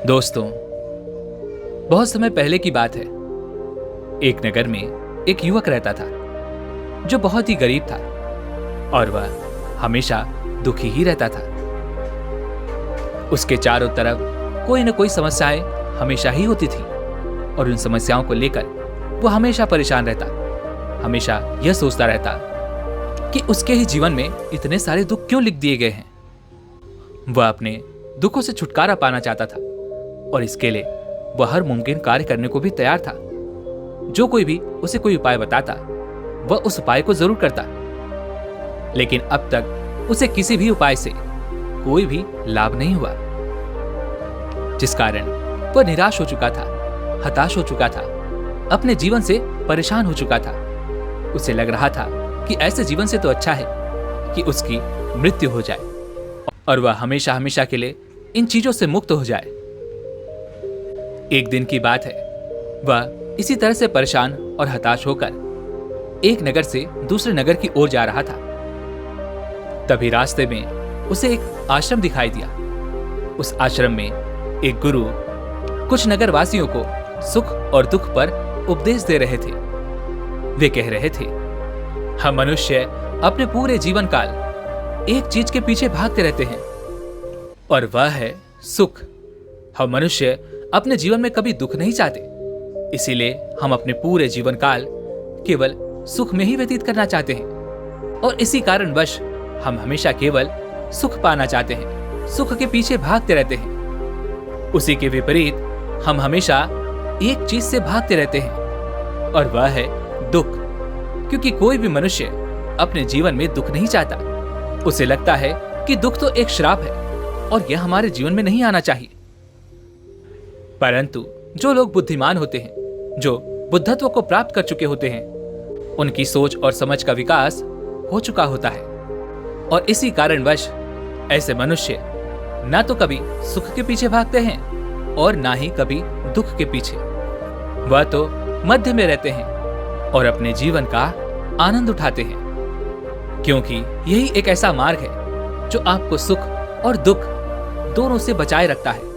दोस्तों, बहुत समय पहले की बात है। एक नगर में एक युवक रहता था जो बहुत ही गरीब था और वह हमेशा दुखी ही रहता था। उसके चारों तरफ कोई न कोई समस्याएं हमेशा ही होती थी और उन समस्याओं को लेकर वो हमेशा परेशान रहता। हमेशा यह सोचता रहता कि उसके ही जीवन में इतने सारे दुख क्यों लिख दिए गए हैं। वह अपने दुखों से छुटकारा पाना चाहता था और इसके लिए वह हर मुमकिन कार्य करने को भी तैयार था। जो कोई भी उसे कोई उपाय बताता वह उस उपाय को जरूर करता, लेकिन अब तक उसे किसी भी उपाय से कोई भी लाभ नहीं हुआ, जिस कारण वह निराश हो चुका था, हताश हो चुका था, अपने जीवन से परेशान हो चुका था। उसे लग रहा था कि ऐसे जीवन से तो अच्छा है कि उसकी मृत्यु हो जाए और वह हमेशा हमेशा के लिए इन चीजों से मुक्त हो जाए। एक दिन की बात है, वह इसी तरह से परेशान और हताश होकर एक नगर से दूसरे नगर की ओर जा रहा था। तभी रास्ते में उसे एक आश्रम दिखाई दिया। उस आश्रम में एक गुरु कुछ नगरवासियों को सुख और दुख पर उपदेश दे रहे थे। वे कह रहे थे, हम मनुष्य अपने पूरे जीवन काल एक चीज के पीछे भागते रहते हैं और वह है सुख। हम मनुष्य अपने जीवन में कभी दुख नहीं चाहते, इसीलिए हम अपने पूरे जीवन काल केवल सुख में ही व्यतीत करना चाहते हैं और इसी कारणवश हम हमेशा केवल सुख पाना चाहते हैं, सुख के पीछे भागते रहते हैं। उसी के विपरीत हम हमेशा एक चीज से भागते रहते हैं और वह है दुख, क्योंकि कोई भी मनुष्य अपने जीवन में दुख नहीं चाहता। उसे लगता है कि दुख तो एक श्राप है और यह हमारे जीवन में नहीं आना चाहिए। परंतु जो लोग बुद्धिमान होते हैं, जो बुद्धत्व को प्राप्त कर चुके होते हैं, उनकी सोच और समझ का विकास हो चुका होता है और इसी कारणवश ऐसे मनुष्य ना तो कभी सुख के पीछे भागते हैं और ना ही कभी दुख के पीछे। वह तो मध्य में रहते हैं और अपने जीवन का आनंद उठाते हैं, क्योंकि यही एक ऐसा मार्ग है जो आपको सुख और दुख दोनों से बचाए रखता है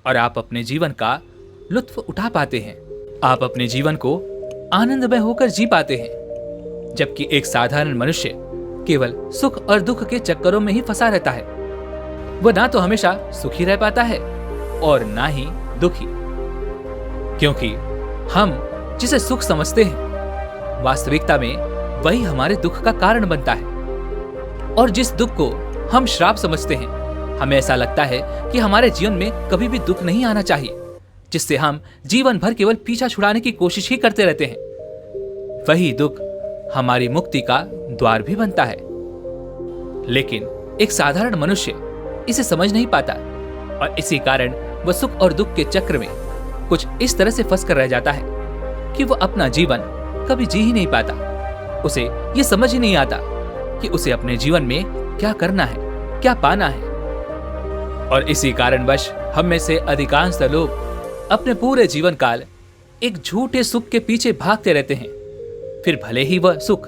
और आप अपने जीवन का लुत्फ उठा पाते हैं। आप अपने जीवन को आनंदमय होकर जी पाते हैं, जबकि एक साधारण मनुष्य केवल सुख और दुख के चक्करों में ही फंसा रहता है। वह ना तो हमेशा सुखी रह पाता है और ना ही दुखी, क्योंकि हम जिसे सुख समझते हैं वास्तविकता में वही हमारे दुख का कारण बनता है और जिस दुख को हम श्राप समझते हैं, हमें ऐसा लगता है कि हमारे जीवन में कभी भी दुख नहीं आना चाहिए, जिससे हम जीवन भर केवल पीछा छुड़ाने की कोशिश ही करते रहते हैं। वही दुख हमारी मुक्ति का द्वार भी बनता है, लेकिन एक साधारण मनुष्य इसे समझ नहीं पाता और इसी कारण वह सुख और दुख के चक्र में कुछ इस तरह से फंस कर रह जाता है कि वह अपना जीवन कभी जी ही नहीं पाता। उसे यह समझ ही नहीं आता कि उसे अपने जीवन में क्या करना है, क्या पाना है। और इसी कारणवश हम में से अधिकांश लोग अपने पूरे जीवन काल एक झूठे सुख के पीछे भागते रहते हैं। फिर भले ही वह सुख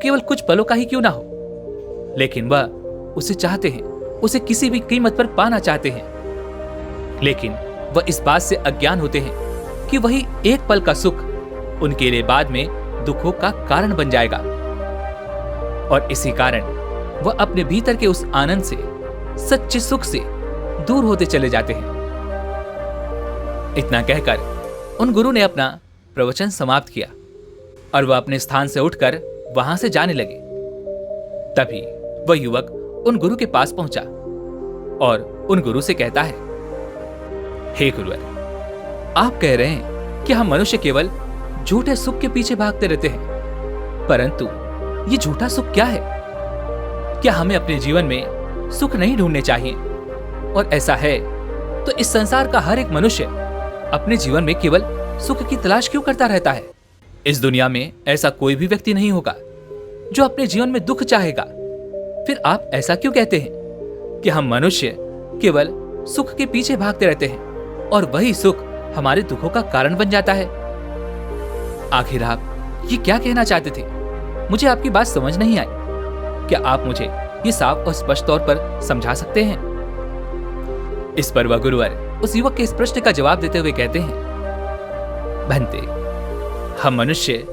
केवल कुछ पलों का ही क्यों ना हो, लेकिन वह उसे चाहते हैं, उसे किसी भी कीमत पर पाना चाहते हैं। लेकिन वह इस बात से अज्ञान होते हैं कि वही एक पल का सुख उनके लिए बाद में दुखों का कारण बन जाएगा और इसी कारण वह अपने भीतर के उस आनंद से, सच्चे सुख से दूर होते चले जाते हैं। इतना कहकर उन गुरु ने अपना प्रवचन समाप्त किया और वह अपने स्थान से उठकर वहां से जाने लगे। तभी वह युवक उन गुरु के पास पहुंचा और उन गुरु से कहता है, हे गुरुवर, आप कह रहे हैं कि हम मनुष्य केवल झूठे सुख के पीछे भागते रहते हैं, परंतु ये झूठा सुख क्या है? क्या हमें अपने जीवन में सुख नहीं ढूंढने चाहिए? और ऐसा है तो इस संसार का हर एक मनुष्य अपने जीवन में केवल सुख की तलाश क्यों करता रहता है? इस दुनिया में ऐसा कोई भी व्यक्ति नहीं होगा जो अपने जीवन में दुख चाहेगा। फिर आप ऐसा क्यों कहते हैं कि हम मनुष्य केवल सुख के पीछे भागते रहते हैं और वही सुख हमारे दुखों का कारण बन जाता है? आखिर आप ये क्या कहना चाहते थे? मुझे आपकी बात समझ नहीं आई। क्या आप मुझे ये साफ और स्पष्ट तौर पर समझा सकते हैं? इस पर वह गुरुवर उस युवक के इस प्रश्न का जवाब देते हुए कहते हैं, भंते, हम मनुष्य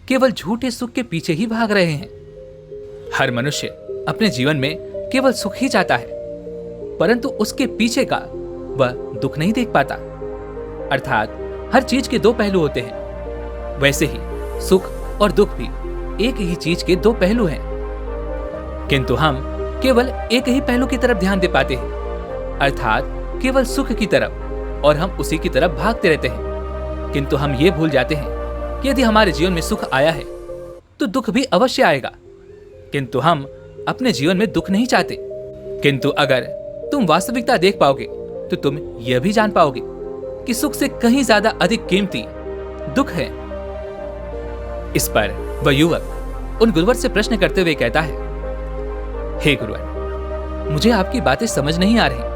केवल झूठे सुख के पीछे ही भाग रहे हैं। हर मनुष्य अपने जीवन में केवल सुख ही चाहता है, परंतु उसके पीछे का वह दुख नहीं देख पाता। अर्थात हर चीज के दो पहलू होते हैं, वैसे ही सुख और दुख भी एक ही चीज के दो पहलू हैं, किंतु हम केवल एक ही पहलू की तरफ ध्यान दे पाते हैं, अर्थात केवल सुख की तरफ, और हम उसी की तरफ भागते रहते हैं। किंतु हम ये भूल जाते हैं कि यदि हमारे जीवन में सुख आया है तो दुख भी अवश्य आएगा, किंतु हम अपने जीवन में दुख नहीं चाहते। किंतु अगर तुम वास्तविकता देख पाओगे तो तुम यह भी जान पाओगे कि सुख से कहीं ज्यादा अधिक कीमती दुख है। इस पर वह युवक उन गुरुवर से प्रश्न करते हुए कहता है, हे गुरुवर, मुझे आपकी बातें समझ नहीं आ रही।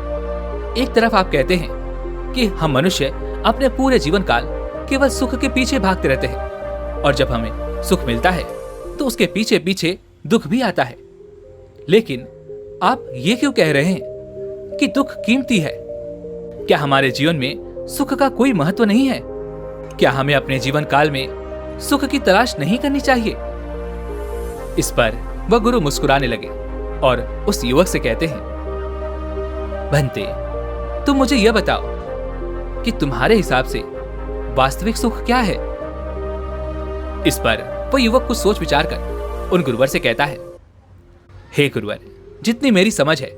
एक तरफ आप कहते हैं कि हम मनुष्य अपने पूरे जीवन काल केवल सुख के पीछे भागते रहते हैं, और जब हमें सुख मिलता है तो उसके पीछे पीछे दुख भी आता है। लेकिन आप ये क्यों कह रहे हैं कि दुख कीमती है? क्या हमारे जीवन में सुख का कोई महत्व नहीं है? क्या हमें अपने जीवन काल में सुख की तलाश नहीं करनी चाहिए? इस पर वह गुरु मुस्कुराने लगे और उस युवक से कहते हैं, भंते, तुम मुझे यह बताओ कि तुम्हारे हिसाब से वास्तविक सुख क्या है? इस पर वह युवक कुछ सोच विचार कर उन गुरुवर से कहता है, हे गुरुवर, जितनी मेरी समझ है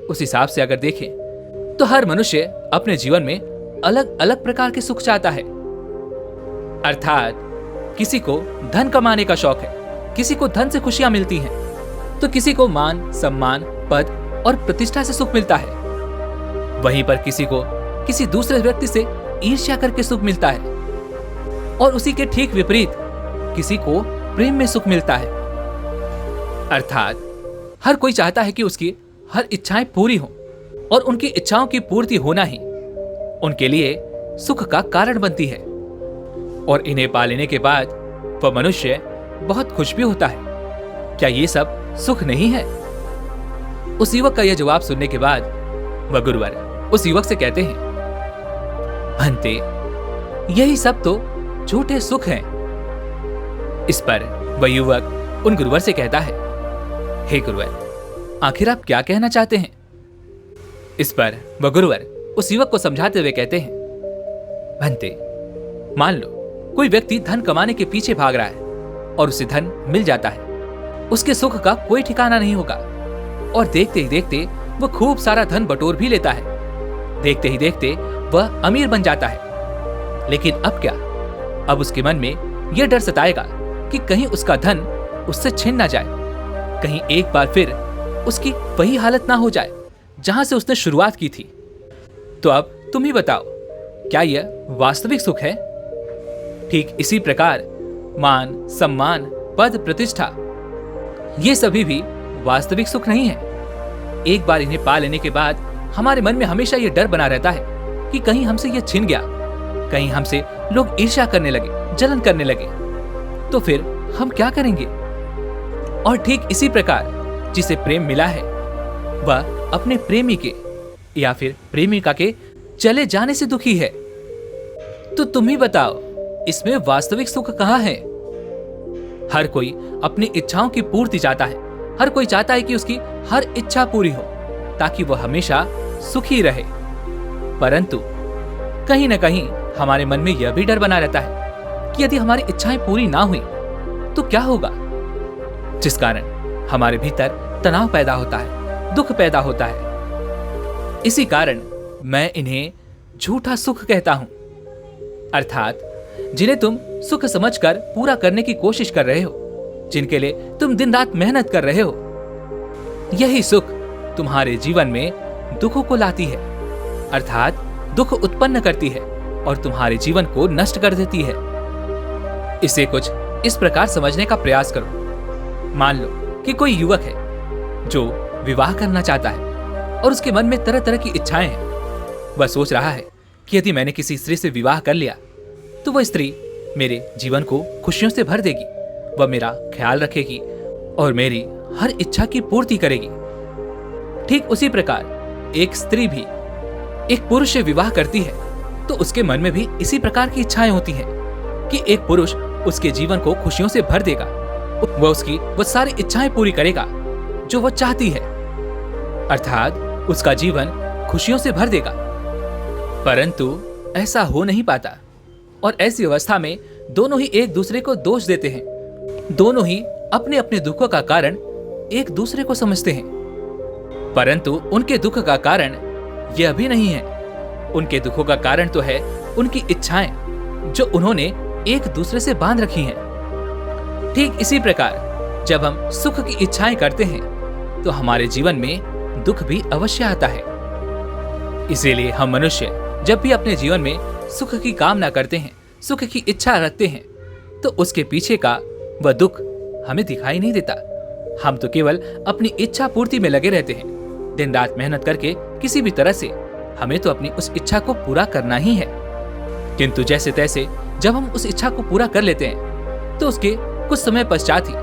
उस हिसाब से अगर देखें तो हर मनुष्य अपने जीवन में अलग अलग प्रकार के सुख चाहता है। अर्थात किसी को धन कमाने का शौक है, किसी को धन से खुशियां मिलती हैं, तो किसी को मान, सम्मान, पद और प्रतिष्ठा से सुख मिलता है। वहीं पर किसी को किसी दूसरे व्यक्ति से ईर्ष्या करके सुख मिलता है, और उसी के ठीक विपरीत किसी को प्रेम में सुख मिलता है। अर्थात हर कोई चाहता है कि उसकी हर इच्छाएं पूरी हों, और उनकी इच्छाओं की पूर्ति होना ही उनके लिए सुख का कारण बनती है। और इन्हें पा लेने के बाद वह मनुष्य बहुत खुश भी होता है। क्या ये सब सुख नहीं है? उस युवक का यह जवाब सुनने के बाद वह गुरुवर उस युवक से कहते हैं, भंते, यही सब तो झूठे सुख हैं। इस पर वह युवक उन गुरुवर से कहता है, हे गुरुवर, आखिर आप क्या कहना चाहते हैं? इस पर वह गुरुवर उस युवक को समझाते हुए कहते हैं, भंते, मान लो कोई व्यक्ति धन कमाने के पीछे भाग रहा है और उसे धन मिल जाता है। उसके सुख का कोई ठिकाना नहीं होगा, और देखते ही देखते वह खूब सारा धन बटोर भी लेता है। देखते ही देखते वह अमीर बन जाता है। लेकिन अब क्या? अब उसके मन में यह डर सताएगा कि कहीं उसका धन उससे छिन ना जाए, कहीं एक बार फिर उसकी वही हालत ना हो जाए जहां से उसने शुरुआत की थी। तो अब तुम ही बताओ, क्या यह वास्तविक सुख है? ठीक इसी प्रकार मान, सम्मान, पद, प्रतिष्ठा, ये सभी भी वास्तविक सुख नहीं है। एक बार इन्हें पा लेने के बाद हमारे मन में हमेशा यह डर बना रहता है कि कहीं हमसे यह छिन गया, कहीं हमसे लोग ईर्ष्या करने लगे, जलन करने लगे, तो फिर हम क्या करेंगे? और ठीक इसी प्रकार जिसे प्रेम मिला है वह अपने प्रेमी के या फिर प्रेमिका के चले जाने से दुखी है। तो तुम ही बताओ, इसमें वास्तविक सुख कहां है? हर कोई अपनी इच्छाओं की पूर्ति चाहता है। हर कोई चाहता है कि उसकी हर इच्छा पूरी हो ताकि वह हमेशा सुखी रहे। परंतु कहीं न कहीं हमारे मन में यह भी डर बना रहता है कि यदि हमारी इच्छाएं पूरी ना हुई तो क्या होगा, जिस कारण हमारे भीतर तनाव पैदा होता है, दुख पैदा होता है। इसी कारण मैं इन्हें झूठा सुख कहता हूं। अर्थात जिन्हें तुम सुख समझकर पूरा करने की कोशिश कर रहे हो, जिनके लिए तुम दिन रात मेहनत कर रहे हो, यही सुख तुम्हारे जीवन में दुखों को लाती है, अर्थात दुख उत्पन्न करती है और तुम्हारे जीवन को नष्ट कर देती है। इसे कुछ इस प्रकार समझने का प्रयास करो। मान लो कि कोई युवक है जो विवाह करना चाहता है और उसके मन में तरह तरह की इच्छाएं हैं। वह सोच रहा है कि यदि मैंने किसी स्त्री से विवाह कर लिया तो वह स्त्री मेरे जीवन को खुशियों से भर देगी, वह मेरा ख्याल रखेगी और मेरी हर इच्छा की पूर्ति करेगी। ठीक उसी प्रकार एक स्त्री भी एक पुरुष से विवाह करती है तो उसके मन में भी इसी प्रकार की इच्छाएं होती हैं कि एक पुरुष उसके जीवन को खुशियों से भर देगा, वह उसकी वो सारी इच्छाएं पूरी करेगा जो वह चाहती है, अर्थात उसका जीवन खुशियों से भर देगा। परंतु ऐसा हो नहीं पाता और ऐसी अवस्था में दोनों ही एक दूसरे को दोष देते हैं। दोनों ही अपने अपने दुखों का कारण एक दूसरे को समझते हैं, परंतु उनके दुख का कारण यह भी नहीं है। उनके दुखों का कारण तो है उनकी इच्छाएं जो उन्होंने एक दूसरे से बांध रखी हैं। ठीक इसी प्रकार जब हम सुख की इच्छाएं करते हैं तो हमारे जीवन में दुख भी अवश्य आता है। इसीलिए हम मनुष्य जब भी अपने जीवन में सुख की कामना करते हैं, सुख की इच्छा रखते हैं, तो उसके पीछे का वह दुख हमें दिखाई नहीं देता। हम तो केवल अपनी इच्छा पूर्ति में लगे रहते हैं। दिन रात मेहनत करके किसी भी तरह से हमें तो अपनी उस इच्छा को पूरा करना ही है। किंतु जैसे तैसे जब हम उस इच्छा को पूरा कर लेते हैं तो उसके कुछ समय पश्चात ही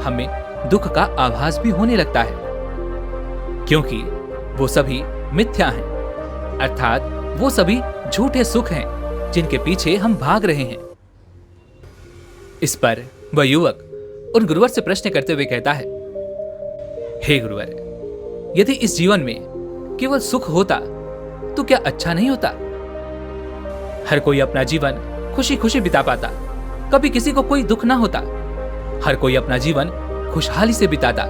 हमें दुख का आभास भी होने लगता है, क्योंकि वो सभी मिथ्या हैं, अर्थात वो सभी झूठे सुख हैं जिनके पीछे हम भाग रहे हैं। इस पर वह युवक उन गुरुवर से प्रश्न करते हुए कहता है, हे गुरुवर, यदि इस जीवन में केवल सुख होता तो क्या अच्छा नहीं होता? हर कोई अपना जीवन खुशी खुशी बिता पाता, कभी किसी को कोई दुख ना होता, हर कोई अपना जीवन खुशहाली से बिताता।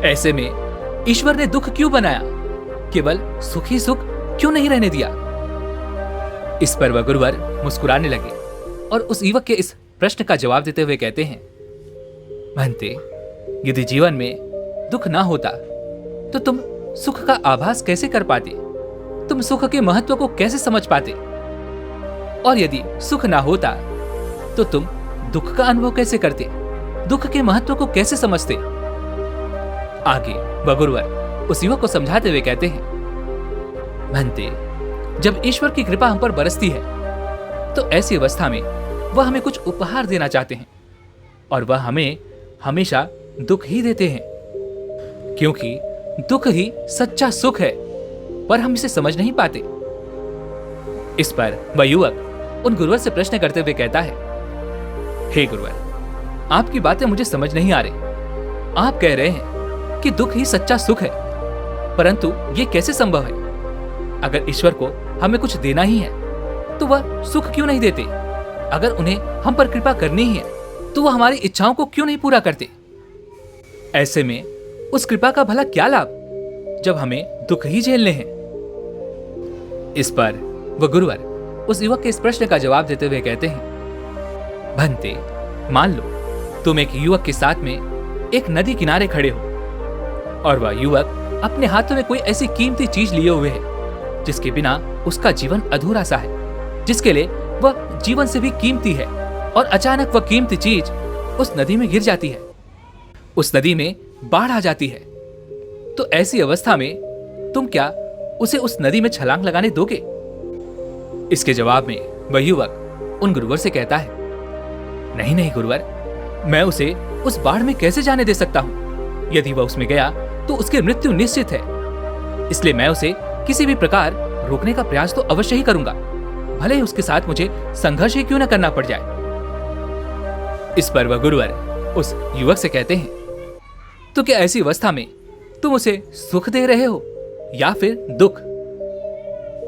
ऐसे में ईश्वर ने दुख क्यों बनाया? केवल सुख ही सुख क्यों नहीं रहने दिया? इस पर वह गुरुवर मुस्कुराने लगे और उस युवक के इस प्रश्न का जवाब देते हुए कहते हैं, भंते, यदि जीवन में दुख ना होता तो तुम सुख का आभास कैसे कर पाते? तुम सुख के महत्व को कैसे समझ पाते? और यदि सुख ना होता तो तुम दुख का अनुभव कैसे करते? दुख के महत्व को कैसे समझते? आगे वह गुरुवर उस युवक को समझाते हुए कहते हैं, भंते, जब ईश्वर की कृपा हम पर बरसती है तो ऐसी अवस्था में वह हमें कुछ उपहार देना चाहते हैं और वह हमें हमेशा दुख ही देते हैं, क्योंकि दुख ही सच्चा सुख है, पर हम इसे समझ नहीं पाते। इस पर वह युवक उन गुरुवर से प्रश्न करते हुए कहता है, हे गुरुवर, आपकी बातें मुझे समझ नहीं आ रही। आप कह रहे हैं कि दुख ही सच्चा सुख है, परंतु ये कैसे संभव है? अगर ईश्वर को हमें कुछ देना ही है तो वह सुख क्यों नहीं देते? अगर उन्हें हम पर कृपा करनी ही है तो वह हमारी इच्छाओं को क्यों नहीं पूरा करते? ऐसे में उस कृपा का भला क्या लाभ जब हमें दुख ही झेलने हैं? इस पर वह गुरुवर उस युवक के इस प्रश्न का जवाब देते हुए कहते हैं, भंते, मान लो तुम एक युवक के साथ में एक नदी किनारे खड़े हो और वह युवक अपने हाथों में कोई ऐसी कीमती चीज लिए हुए है जिसके बिना उसका जीवन अधूरा सा है, जिसके लिए वह जीवन से भी कीमती है, और अचानक वह कीमती चीज उस नदी में गिर जाती है, उस नदी में बाढ़ आ जाती है। तो ऐसी अवस्था में तुम क्या उसे उस नदी में छलांग लगाने दोगे? इसके जवाब में वह युवक उन गुरुवर से कहता है, नहीं नहीं गुरुवर, मैं उसे उस बाढ़ में कैसे जाने दे सकता हूं? यदि वह उसमें गया तो उसकी मृत्यु निश्चित है, इसलिए मैं उसे किसी भी प्रकार रोकने का प्रयास तो अवश्य ही करूंगा, भले ही उसके साथ मुझे संघर्ष ही क्यों न करना पड़ जाए। इस पर वह गुरुवर उस युवक से कहते हैं, तो क्या ऐसी अवस्था में तुम उसे सुख दे रहे हो या फिर दुख?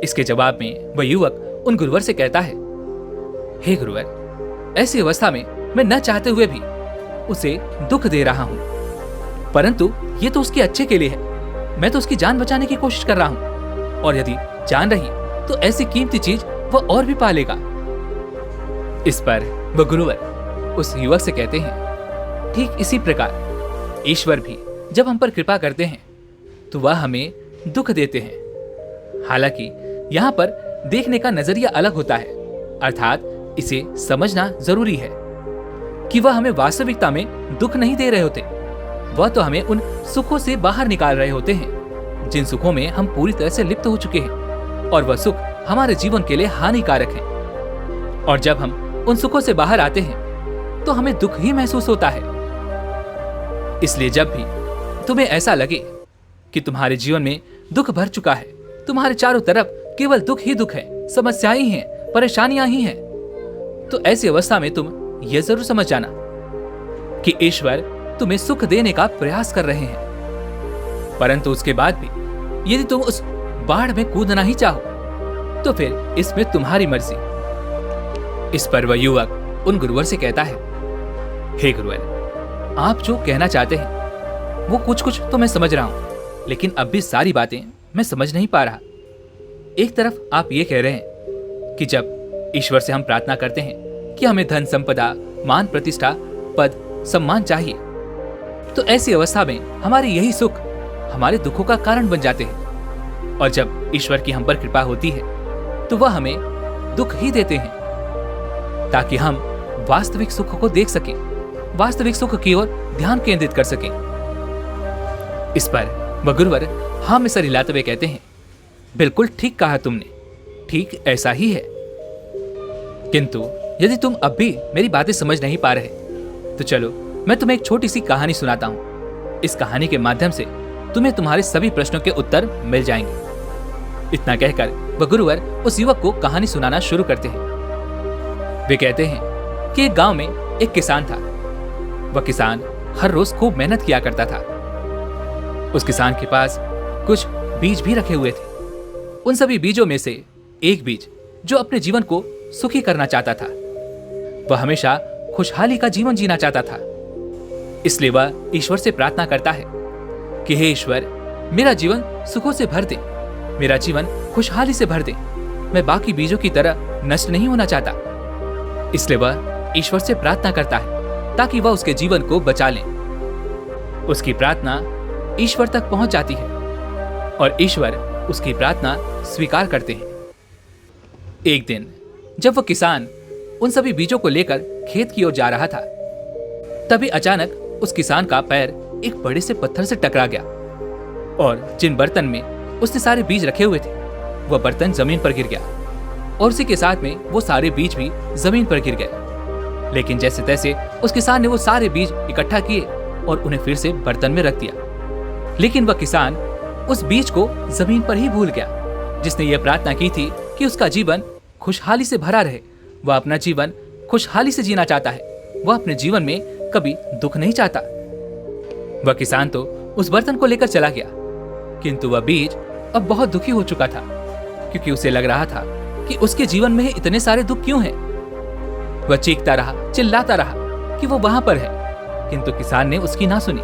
इसके जवाब में वह युवक उन गुरुवर से कहता है, हे गुरुवर, ऐसी अवस्था में मैं न चाहते हुए भी उसे दुख दे रहा हूं, परंतु ये तो उसके अच्छे के लिए है। मैं तो उसकी जान बचाने की कोशिश कर रहा हूं, और यदि जान रही तो ऐसी कीमती चीज वह और भी पालेगा। इस पर वह गुरुवर उस युवक से कहते हैं, ठीक इसी प्रकार ईश्वर भी जब हम पर कृपा करते हैं तो वह हमें दुख देते हैं। हालांकि यहाँ पर देखने का नजरिया अलग होता है, अर्थात इसे समझना जरूरी है कि वह हमें वास्तविकता में दुख नहीं दे रहे होते, वह तो हमें उन सुखों से बाहर निकाल रहे होते हैं जिन सुखों में हम पूरी तरह से लिप्त हो चुके हैं, और वह सुख हमारे जीवन के लिए हानिकारक है। और जब हम उन सुखों से बाहर आते हैं तो हमें दुख ही महसूस होता है। इसलिए जब भी तुम्हें ऐसा लगे कि तुम्हारे जीवन में दुख भर चुका है तुम्हारे चारों तरफ केवल दुख ही दुख है, समस्याएं ही हैं, परेशानियां ही हैं। तो ऐसी अवस्था में तुम यह जरूर समझ जाना कि ईश्वर तुम्हें सुख देने का प्रयास कर रहे हैं। परंतु उसके बाद भी यदि तुम उस बाढ़ में कूदना ही चाहो तो फिर इसमें तुम्हारी मर्जी। इस पर वह युवक उन गुरुवर से कहता है, हे गुरुवर, आप जो कहना चाहते हैं वो कुछ कुछ तो मैं समझ रहा हूं, लेकिन अब भी सारी बातें मैं समझ नहीं पा रहा। एक तरफ आप ये कह रहे हैं कि जब ईश्वर से हम प्रार्थना करते हैं कि हमें धन संपदा, मान प्रतिष्ठा, पद, सम्मान चाहिए, तो ऐसी अवस्था में हमारे यही सुख हमारे दुखों का कारण बन जाते हैं। और जब ईश्वर की हम पर कृपा होती है तो वह हमें दुख ही देते हैं ताकि हम वास्तविक सुख को देख सकें, वास्तविक सुख की ओर ध्यान केंद्रित कर सकें। इस पर वह गुरुवर हाँ में सर हिलाते हुए कहते हैं, बिल्कुल ठीक कहा तुमने, ठीक ऐसा ही है। किंतु यदि तुम अब भी मेरी बातें समझ नहीं पा रहे तो चलो मैं तुम्हें एक छोटी सी कहानी सुनाता हूं। इस कहानी के माध्यम से तुम्हें तुम्हारे सभी प्रश्नों के उत्तर मिल जाएंगे। इतना कहकर वह गुरुवर उस युवक को कहानी सुनाना शुरू करते हैं। वे कहते हैं कि एक गांव में एक किसान था। वह किसान हर रोज खूब मेहनत किया करता था। उस किसान के पास कुछ बीज भी रखे हुए थे। उन सभी बीजों में से एक बीज जो अपने जीवन को सुखी करना चाहता था, वह हमेशा खुशहाली का जीवन जीना चाहता था। इसलिए वह ईश्वर से प्रार्थना करता है कि हे ईश्वर, मेरा जीवन सुखों से भर दे, मेरा जीवन खुशहाली से भर दे। मैं बाकी बीजों की तरह नष्ट नहीं होना चाहता। इसलिए वह ईश्वर से प्रार्थना करता है ताकि वह उसके जीवन को बचा ले। उसकी प्रार्थना ईश्वर तक पहुंच जाती है और ईश्वर उसकी प्रार्थना स्वीकार करते हैं। एक दिन जब वह किसान उन सभी बीजों को लेकर खेत की ओर जा रहा था, तभी अचानक उस किसान का पैर एक बड़े से पत्थर से टकरा गया और जिन बर्तन में उसने सारे बीज रखे हुए थे वह बर्तन जमीन पर गिर गया और उसी के साथ में वो सारे बीज भी जमीन पर गिर गए। लेकिन जैसे तैसे उस किसान ने वो सारे बीज इकट्ठा किए और उन्हें फिर से बर्तन में रख दिया। लेकिन वह किसान उस बीज को जमीन पर ही भूल गया जिसने यह प्रार्थना की थी कि उसका जीवन खुशहाली से भरा रहे। वह अपना जीवन खुशहाली से जीना चाहता है। वह अपने जीवन में कभी दुख नहीं चाहता। वह किसान तो उस बर्तन को लेकर चला गया, किंतु वह बीज अब बहुत दुखी हो चुका था क्योंकि उसे लग रहा था कि उसके जीवन में इतने सारे दुख क्यों हैं। वह चीखता रहा, चिल्लाता रहा कि वो वहां पर है, किंतु किसान ने उसकी ना सुनी।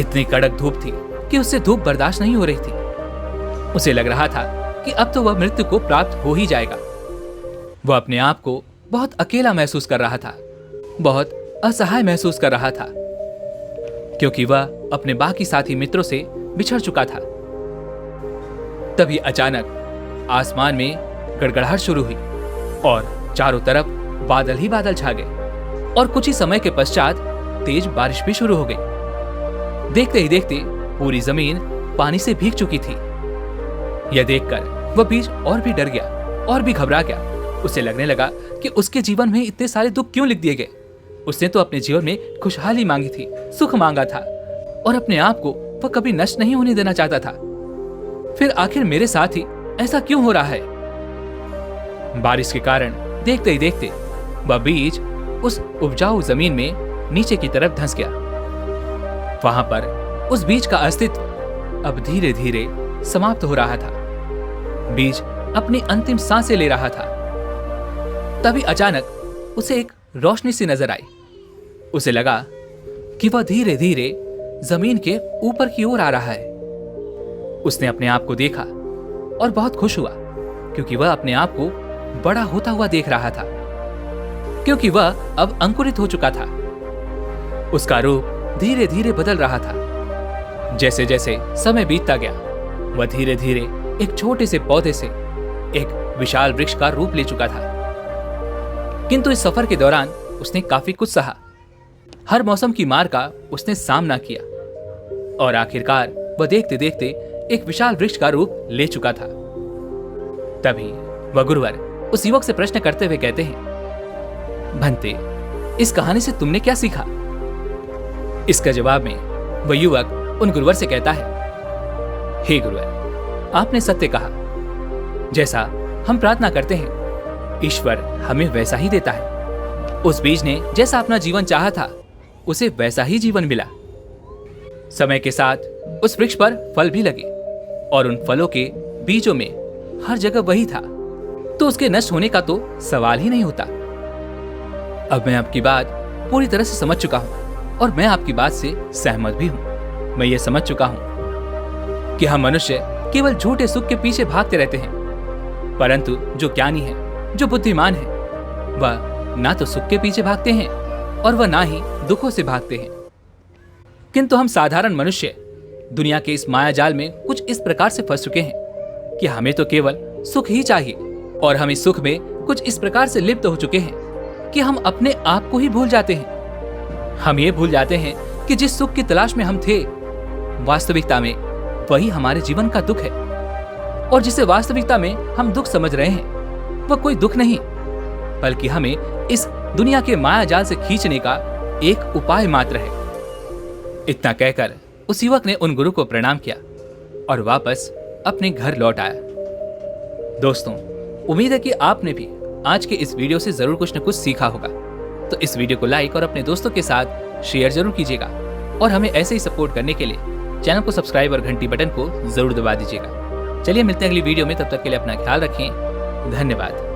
इतनी कड़क धूप थी कि उससे धूप बर्दाश्त नहीं हो रही थी। उसे लग रहा था कि अब तो वह मृत्यु को प्राप्त हो ही जाएगा। वह अपने आप को बहुत अकेला महसूस कर रहा था, बहुत असहाय महसूस कर रहा था क्योंकि वह अपने बाकी साथी मित्रों से बिछड़ चुका था। तभी अचानक आसमान में गड़गड़ाहट शुरू हुई और चारों तरफ बादल ही बादल छा गए और कुछ ही समय के पश्चात तेज बारिश भी शुरू हो गई। देखते ही देखते पूरी जमीन पानी से भीग चुकी थी। यह देखकर वह बीज और भी डर गया और भी घबरा गया। उसे लगने लगा कि उसके जीवन में इतने सारे दुख क्यों लिख दिए गए। उसने तो अपने जीवन में खुशहाली मांगी थी, सुख मांगा था और अपने आप को वह कभी नष्ट नहीं होने देना चाहता था। फिर आखिर मेरे साथ ही ऐसा क्यों हो रहा है? बारिश के कारण देखते ही देखते वह बीज उस उपजाऊ जमीन में नीचे की तरफ धंस गया। वहां पर उस बीज का अस्तित्व अब धीरे धीरे समाप्त हो रहा था। बीज अपनी अंतिम सांसें ले रहा था। तभी अचानक उसे एक रोशनी सी नजर आई। उसे लगा कि वह धीरे धीरे जमीन के ऊपर की ओर आ रहा है। उसने अपने आप को देखा और बहुत खुश हुआ क्योंकि वह अपने आप को बड़ा होता हुआ देख रहा था, क्योंकि वह अब अंकुरित हो चुका था। उसका रूप धीरे धीरे बदल रहा था। जैसे जैसे समय बीतता गया वह धीरे धीरे एक छोटे से पौधे से एक विशाल वृक्ष का रूप ले चुका था। किंतु इस सफर के दौरान उसने काफी कुछ सहा। हर मौसम की मार का उसने सामना किया और आखिरकार वह देखते देखते एक विशाल वृक्ष का रूप ले चुका था। तभी वह गुरुवर उस युवक से प्रश्न करते हुए कहते हैं, भंते, इस कहानी से तुमने क्या सीखा? इसका जवाब में वह युवक उन गुरुवर से कहता है, हे गुरुवर, आपने सत्य कहा। जैसा हम प्रार्थना करते हैं, ईश्वर हमें वैसा ही देता है। उस बीज ने जैसा अपना जीवन चाहा था, उसे वैसा ही जीवन मिला। समय के साथ उस वृक्ष पर फल भी लगे और उन फलों के बीजों में हर जगह वही था, तो उसके नष्ट होने का तो सवाल ही नहीं होता। अब मैं आपकी बात पूरी तरह से समझ चुका हूं और मैं आपकी बात से सहमत भी हूं। मैं ये समझ चुका हूं कि हम मनुष्य केवल झूठे सुख के पीछे भागते रहते हैं, परंतु जो ज्ञानी है, जो बुद्धिमान है, वह ना तो सुख के पीछे भागते हैं और वह ना ही दुखों से भागते हैं। किंतु हम साधारण मनुष्य दुनिया के इस माया जाल में कुछ इस प्रकार से फंस चुके हैं कि हमें तो केवल सुख ही चाहिए और हम इस सुख में कुछ इस प्रकार से लिप्त हो चुके हैं कि हम अपने आप को ही भूल जाते हैं। हम ये भूल जाते हैं कि जिस सुख की तलाश में हम थे, वास्तविकता में वही हमारे जीवन का दुख है, और जिसे वास्तविकता में हम दुख समझ रहे हैं, वह कोई दुख नहीं, बल्कि हमें इस दुनिया के माया जाल से खींचने का एक उपाय मात्र है। इतना कहकर उस युवक ने उन गुरु को प्रणाम किया और वापस अपने घर लौट आया। दोस्तों, उम्मीद है कि आपने भी आज के इस वीडियो से जरूर कुछ न कुछ सीखा होगा। तो इस वीडियो को लाइक और अपने दोस्तों के साथ शेयर जरूर कीजिएगा और हमें ऐसे ही सपोर्ट करने के लिए चैनल को सब्सक्राइब और घंटी बटन को जरूर दबा दीजिएगा। चलिए मिलते हैं अगली वीडियो में, तब तक के लिए अपना ख्याल रखें। धन्यवाद।